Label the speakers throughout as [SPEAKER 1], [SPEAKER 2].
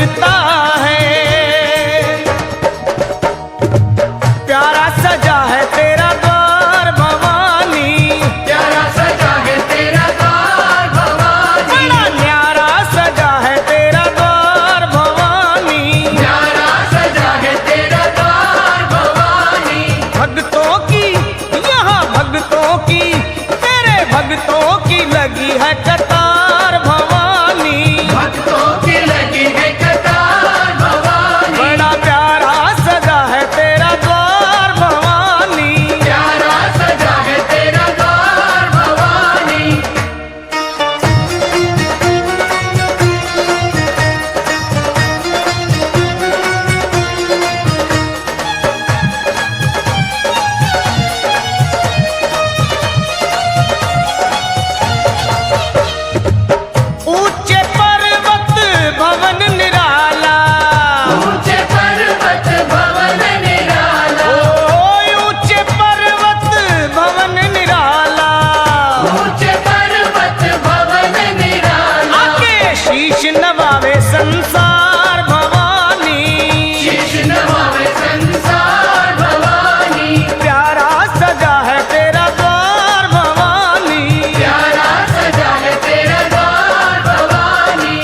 [SPEAKER 1] लगता है। प्यारा सजा है तेरा द्वार भवानी,
[SPEAKER 2] प्यारा सजा है तेरा द्वार भवानी,
[SPEAKER 1] बड़ा न्यारा सजा है तेरा द्वार भवानी,
[SPEAKER 2] प्यारा सजा है तेरा द्वार भवानी।
[SPEAKER 1] भक्तों की यहाँ भक्तों की तेरे भक्तों की लगी है कतार भवानी,
[SPEAKER 2] भक्तों की लगी है कतार भवानी,
[SPEAKER 1] बड़ा प्यारा सजा है तेरा द्वार भवानी।
[SPEAKER 2] प्यारा सजा है तेरा द्वार भवानी।
[SPEAKER 1] ऊंचे पर्वत भवन निराला,
[SPEAKER 2] ऊंचे पर्वत भवन निराला,
[SPEAKER 1] ऊंचे पर्वत भवन निराला,
[SPEAKER 2] ऊंचे पर्वत भवन निराला,
[SPEAKER 1] आके शीश नवावे संसार भवानी,
[SPEAKER 2] शीश नवावे संसार भवानी,
[SPEAKER 1] प्यारा सजा है तेरा द्वार भवानी।
[SPEAKER 2] प्यारा सजा है तेरा द्वार भवानी।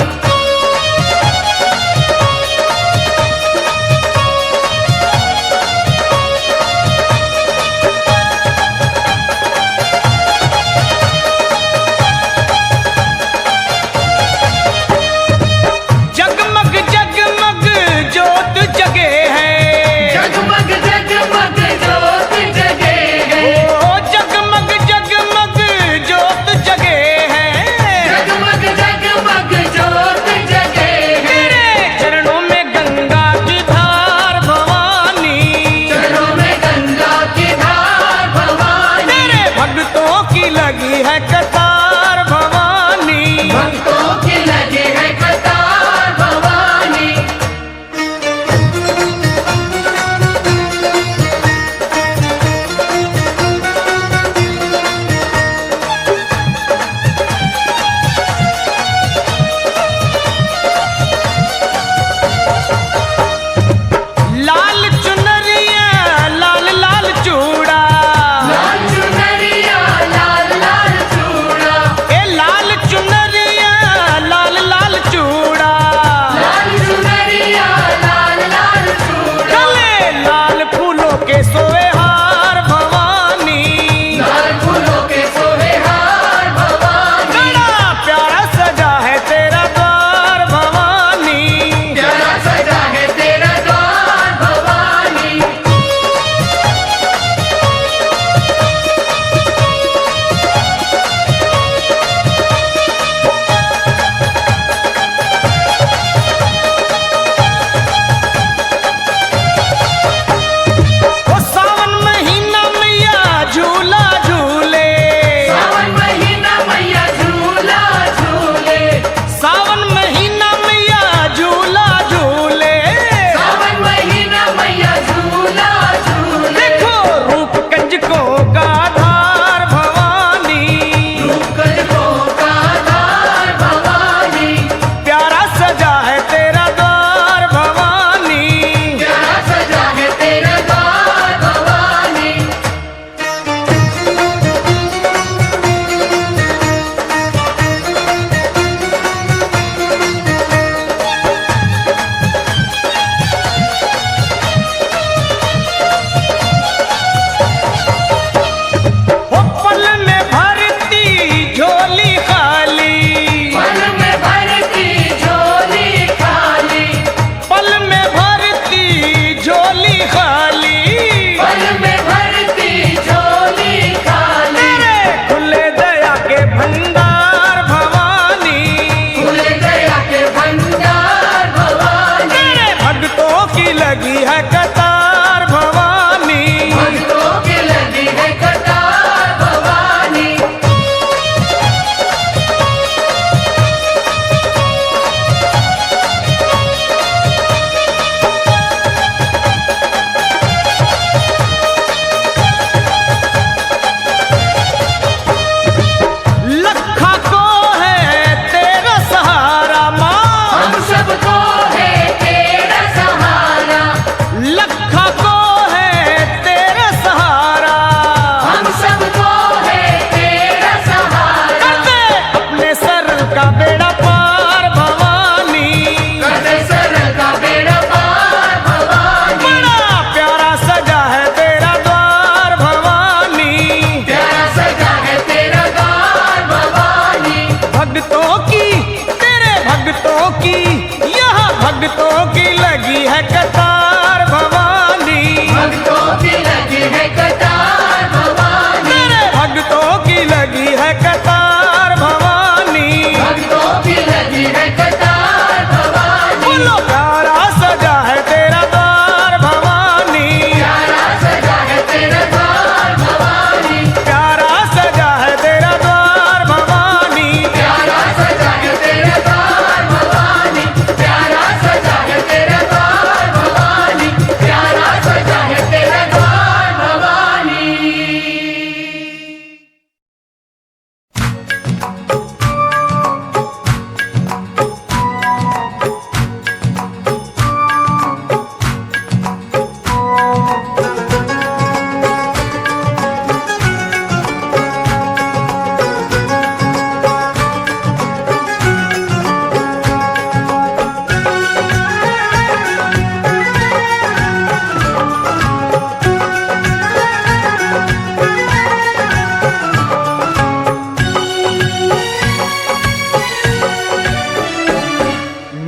[SPEAKER 1] भक्तों की लगी है कतार भवानी,
[SPEAKER 2] भक्तों की लगी है कतार भवानी,
[SPEAKER 1] तेरे भक्तों की लगी है कतार भवानी,
[SPEAKER 2] भक्तों की लगी है कतार भवानी।
[SPEAKER 1] बोलो प्यारा सजा है तेरा द्वार भवानी,
[SPEAKER 2] प्यारा सजा है तेरा द्वार भवानी,
[SPEAKER 1] प्यारा सजा है तेरा द्वार भवानी,
[SPEAKER 2] प्यारा सजा है तेरा द्वार भवानी, प्यारा सजा है तेरा द्वार भवानी, प्यारा सजा है तेरा द्वार भवानी।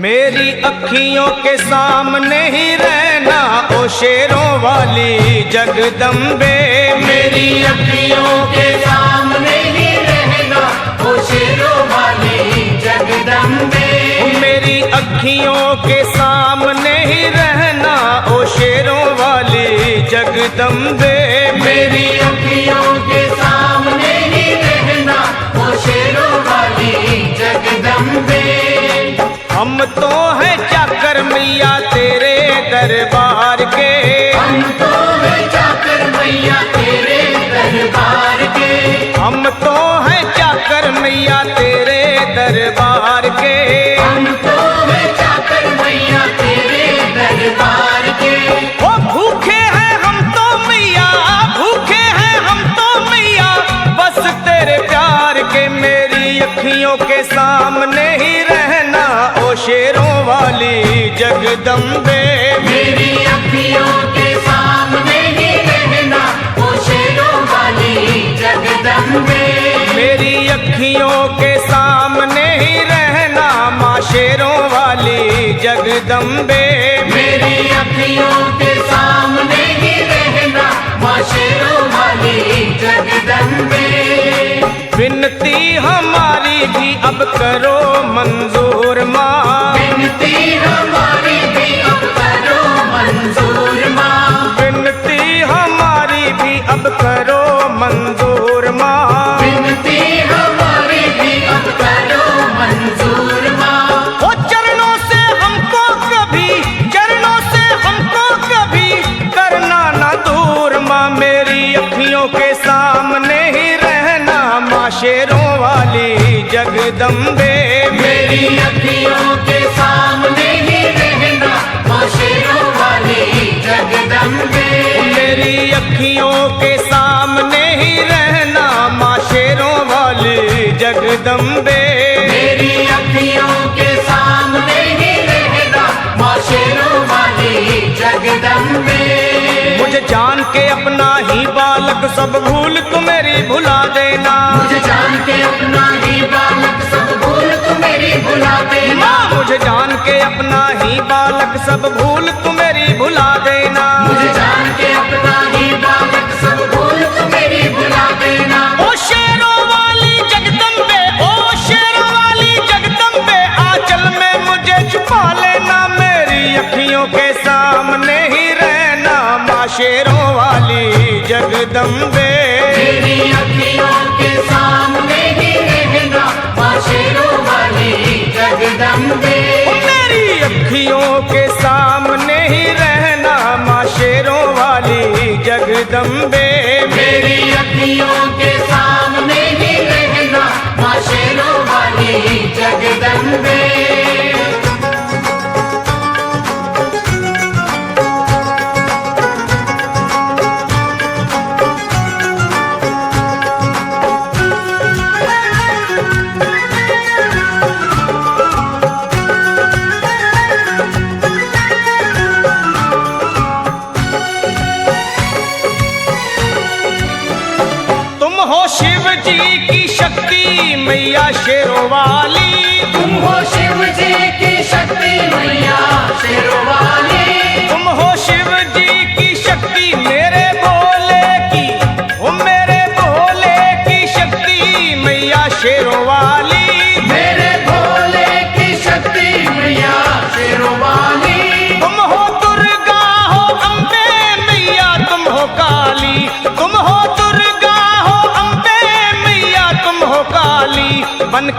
[SPEAKER 1] मेरी अखियों के सामने ही रहना ओ शेरों वाली जगदम्बे,
[SPEAKER 2] मेरी अखियों के सामने ही रहना ओ शेरों वाली जगदम्बे,
[SPEAKER 1] मेरी अखियों के सामने ही रहना ओ शेरों वाली जगदम्बे,
[SPEAKER 2] मेरी अखियों के सामने ही रहना ओ शेरों वाली जगदम्बे।
[SPEAKER 1] हम तो हैं चाकर मैया तेरे दरबार के,
[SPEAKER 2] हम तो हैं चाकर मैया तेरे दरबार के,
[SPEAKER 1] हम तो हैं चाकर मैया तेरे दरबार के,
[SPEAKER 2] हम तो हैं चाकर मैया तेरे दरबार के।
[SPEAKER 1] ओ भूखे हैं हम तो मैया, भूखे हैं हम तो मैया बस तेरे प्यार के, मेरी अखियों के सामने ही रहना ओ शेरों वाली जगदम्बे,
[SPEAKER 2] मेरी अखियों के सामने ही रहना ओ शेरों वाली जगदम्बे,
[SPEAKER 1] मेरी अखियों के सामने ही रहना माँ शेरों वाली जगदम्बे,
[SPEAKER 2] मेरी अखियों के सामने ही रहना माँ शेरों वाली जगदम्बे।
[SPEAKER 1] विनती हमारी भी अब करो मंजूर माँ,
[SPEAKER 2] विनती हमारी भी अब करो मंजूर माँ,
[SPEAKER 1] विनती हमारी भी अब करो मंजूर माँ,
[SPEAKER 2] विनती हमारी भी अब करो मंजूर माँ।
[SPEAKER 1] ओ चरणों से हमको कभी, चरणों से हमको कभी करना ना दूर माँ, मेरी अखियों के सामने ही रहना माँ शेरों वाली जगदम्बे,
[SPEAKER 2] मेरी अखियों के सामने ही रहना माँ शेरों वाली जगदम्बे,
[SPEAKER 1] मेरी अखियों के सामने ही रहना माँ शेरों वाली जगदम्बे,
[SPEAKER 2] मेरी अखियों के सामने ही रहना माँ शेरों वाली जगदम्बे।
[SPEAKER 1] मुझे जान के अपना ही बालक सब भूल तू मेरी भुला देना,
[SPEAKER 2] मुझे जान के अपना ही बालक सब भूल तू मेरी भुला देना,
[SPEAKER 1] माँ मुझे जान के अपना ही बालक सब भूल तू मेरी भुला देना,
[SPEAKER 2] मुझे जान के अपना ही बालक सब भूल तू मेरी भुला देना।
[SPEAKER 1] ओ शेरों वाली जगदम्बे, ओ शेरों वाली जगदम्बे, आंचल में मुझे छुपा लेना, मेरी अखियों के सामने ही रहना माँ शेरों वाली जगदम्बे,
[SPEAKER 2] मेरी अखियों के सामने ही रहना माँ शेरों वाली जगदम्बे,
[SPEAKER 1] मेरी अखियों के सामने ही रहना माँ शेरों वाली जगदम्बे,
[SPEAKER 2] मेरी अखियों के सामने ही रहना माँ शेरों वाली जगदम्बे।
[SPEAKER 1] शिव जी की शक्ति मैया शेरों वाली,
[SPEAKER 2] तुम हो शिव जी की शक्ति मैया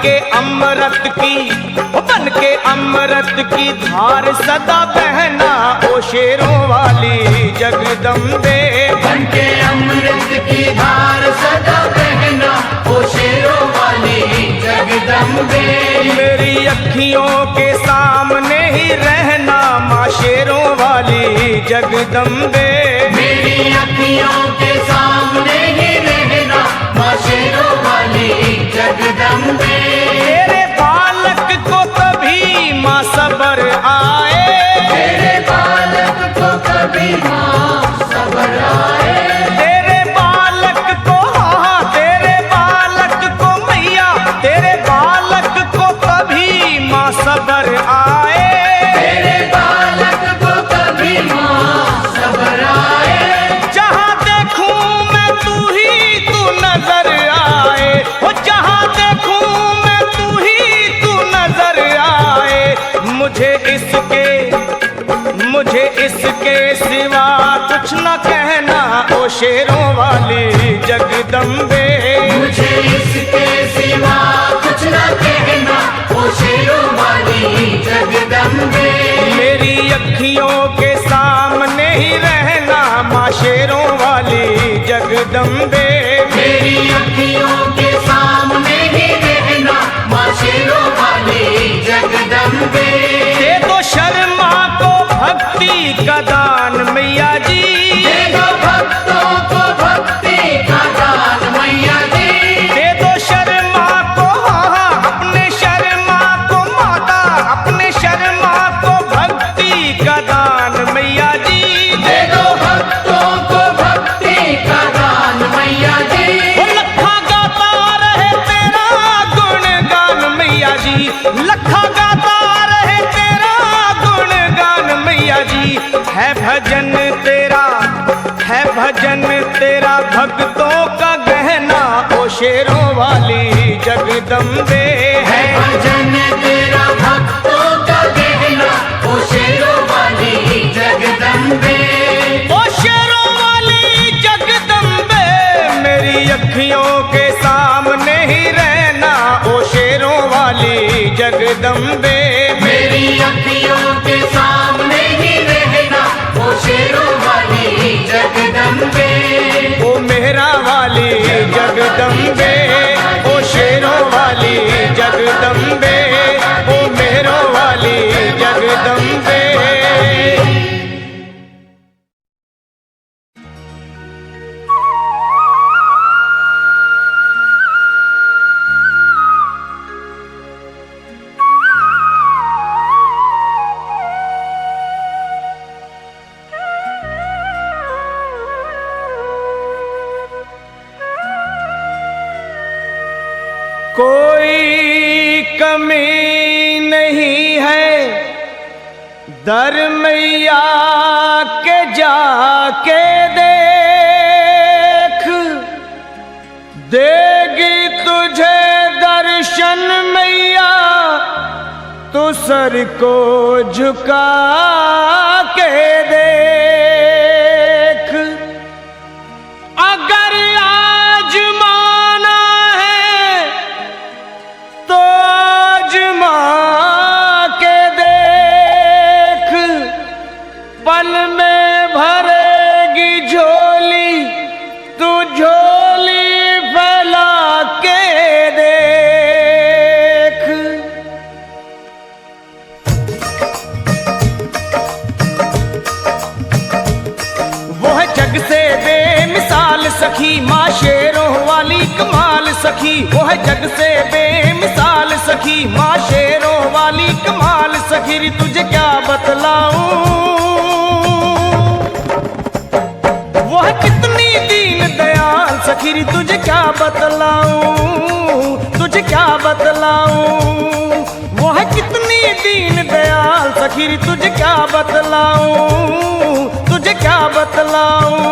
[SPEAKER 1] के अमृत की, बन के अमृत की धार सदा बहना ओ शेरों वाली जगदम्बे।
[SPEAKER 2] बन के अमृत की धार सदा बहना ओ शेरों वाली जगदम्बे।
[SPEAKER 1] मेरी अखियों के सामने ही रहना माँ शेरों वाली जगदम्बे।
[SPEAKER 2] मेरी अखियों के सामने ही रहना माँ शेरों वाली जगदम्बे।
[SPEAKER 1] तेरे बालक को कभी माँ सबर आए,
[SPEAKER 2] तेरे बालक को कभी माँ सबर आए।
[SPEAKER 1] तेरे बालक को, हाँ तेरे बालक को मैया, तेरे बालक को कभी माँ सबर आए।
[SPEAKER 2] तेरे बालक को कभी माँ सबर आए।
[SPEAKER 1] जहाँ देखूं मैं तू ही तू नजर आए, वो जहाँ देखूं मैं तू ही तू नजर आए। मुझे इसके सिवा कुछ न कहना ओ शेरों वाली जगदम्बे।
[SPEAKER 2] मुझे इसके सिवा कुछ न कहना ओ शेरों वाली जगदम्बे।
[SPEAKER 1] मेरी अखियों के सामने ही रहना माँ शेरों वाली जगदम्बे।
[SPEAKER 2] मेरी अखियों के सामने ही रहना माँ शेरों वाली जगदम्बे।
[SPEAKER 1] दे दो शर्मा को भक्ति का दान मैया जी,
[SPEAKER 2] दे दो भक्तों को भक्ति का दान मैया जी।
[SPEAKER 1] दे दो शर्मा को, हाँ अपने शर्मा को माता, अपने शर्मा को भक्ति का दान मैया जी।
[SPEAKER 2] दे दो भक्तों को भक्ति का दान मैया जी।
[SPEAKER 1] वो लखा गाता रहे तेरा गुणगान मैया जी, लखा गाता रहे तेरा गुणगान मैया जी। है भजन तेरा भक्तों का गहना ओ शेरों वाली जगदम्बे।
[SPEAKER 2] है भजन तेरा भक्तों का गहना ओ शेरों वाली जगदम्बे।
[SPEAKER 1] ओ शेरों वाली जगदम्बे, मेरी अखियों के सामने ही रहना ओ शेरों वाली जगदम्बे।
[SPEAKER 2] मेरी अखियों के सामने ही रहना ओ शेरों वाली जगदम्बे।
[SPEAKER 1] ओ मेहरा वाली जगदम्बे, ओ शेरों वाली जगदम्बे, ओ मेहरों वाली जगदम्बे। कोई कमी नहीं है दर मैया के जाके देख, देगी तुझे दर्शन मैया तो सर को झुका के देख। अगर आज माना है तो आजमा के देख, पल में भरेगी झोली तू झोली फैला के देख। वो है जग से बेमिसाल सखी माँ शेरों वाली कमाल सखी, वो है जग से बेमिसाल सखी माँ शेरों वाली कमाल सखी। री तुझे क्या बतलाऊं, वो है कितनी दीन दयाल सखी। री तुझे क्या बतलाऊं, तुझे क्या बतलाऊं, वो है कितनी दीन दयाल सखी। री तुझे क्या बतलाऊं, तुझे क्या बतलाऊं।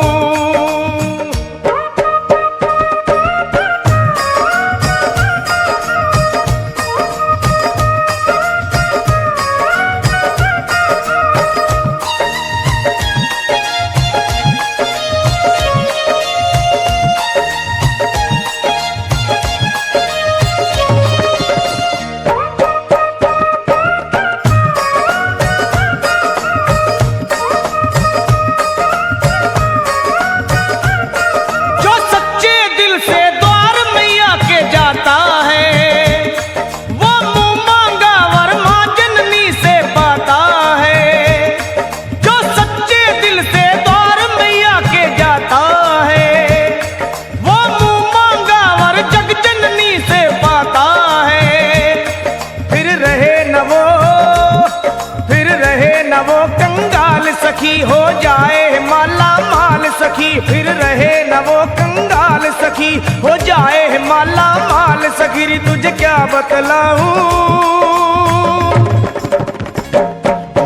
[SPEAKER 1] सखी, फिर रहे न वो कंगाल सखी, हो जाए माला माल सखी रे तुझे क्या बतलाऊं।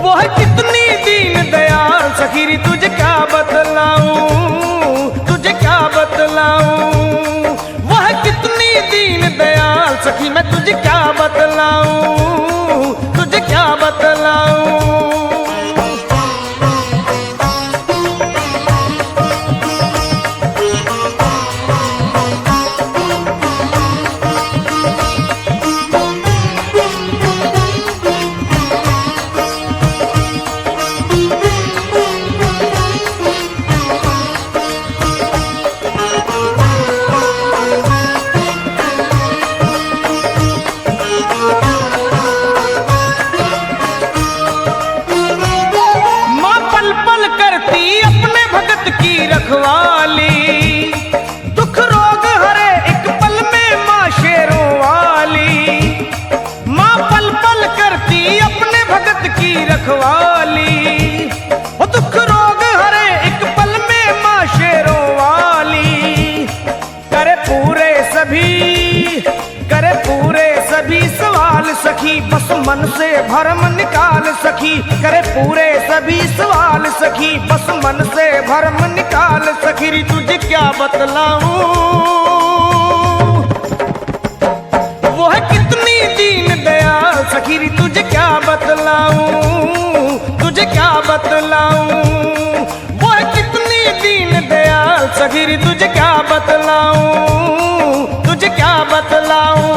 [SPEAKER 1] वो है कितनी दीन दयाल सखी रे तुझे क्या बतलाऊं, तुझे क्या बतलाऊं। वो है कितनी दीन दयाल सखी, मैं तुझे क्या बतलाऊं, तुझे क्या बतलाऊं। रखवाली दुख रोग हरे एक पल में माँ शेरों वाली, माँ पल पल करती अपने भगत की रखवाली। वो दुख रोग हरे एक पल में माँ शेरों वाली, करे पूरे सभी सवाल सखी, बस मन से भरम निकाल सखी। करे पूरे सभी सवाल सखी, बस मन से भरम निकाल सखी रे तुझे क्या बतलाऊं। वो है कितनी दीन दयाल सखी रे तुझे क्या बतलाऊं, तुझे क्या बतलाऊं। वो है कितनी दीन दयाल सखी रे तुझे क्या बतलाऊं, तुझे क्या बतलाऊं।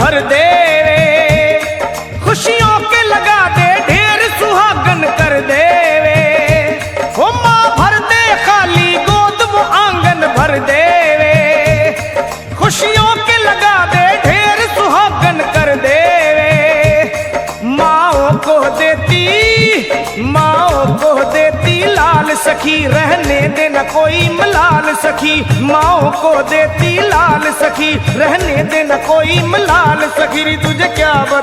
[SPEAKER 1] भर दे वे खुशियों के लगा दे ढेर सुहागन कर दे वे। वो माँ भर दे खाली गोद वो आंगन भर दे वे, खुशियों के लगा दे ढेर सुहागन कर दे वे। माँओं को देती लाल सखी, रहने देना कोई मलाल सखी। माँओं को देती लाल सखी, रहने देना कोई मलाल सखी रे तुझे क्या बता।